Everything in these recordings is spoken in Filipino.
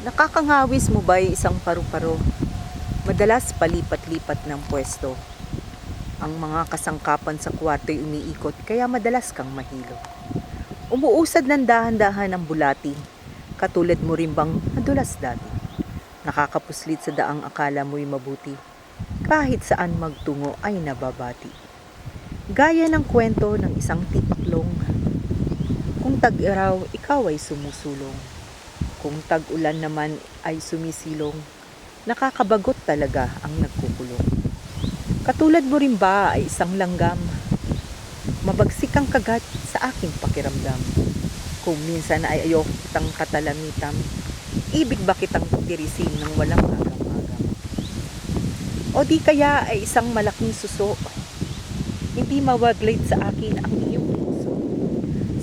Nakakangawis mo ba'y isang paru-paro? Madalas palipat-lipat ng pwesto. Ang mga kasangkapan sa kwarto'y umiikot kaya madalas kang mahilo. Umuusad ng dahan-dahan ang bulati. Katulad mo rin bang madulas dati? Nakakapuslit sa daang akala mo'y mabuti. Kahit saan magtungo ay nababati. Gaya ng kwento ng isang tipaklong. Kung tag-araw, ikaw ay sumusulong. Kung tag-ulan naman ay sumisilong. Nakakabagot talaga ang nagkukulong. Katulad mo rin ba ay isang langgam? Mabagsik ang kagat sa aking pakiramdam. Kung minsan ay ayoko kitang katalamitam, ibig ba kitang tirisin ng walang agam-agam? O di kaya ay isang malaking suso, hindi mawaglit sa akin ang iyong puso.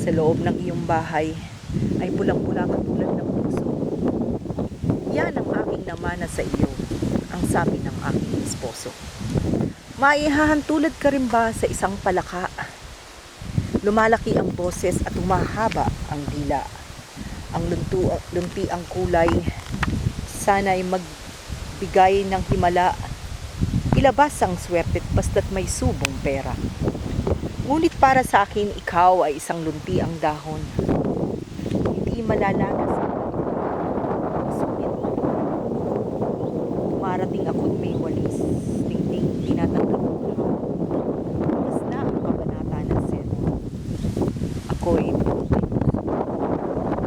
Sa loob ng iyong bahay ay pulang-pula katulad ng puso. Yan ang aking namana sa iyo, ang sabi ng aking esposo. Maihahantulad ka rin ba sa isang palaka? Lumalaki ang boses at humahaba ang dila. Ang lunti ang kulay, sana'y magbigay ng himala. Ilabas ang swerte't basta't may subong pera. Ngunit para sa akin, ikaw ay isang lunti ang dahon. Hindi malalagas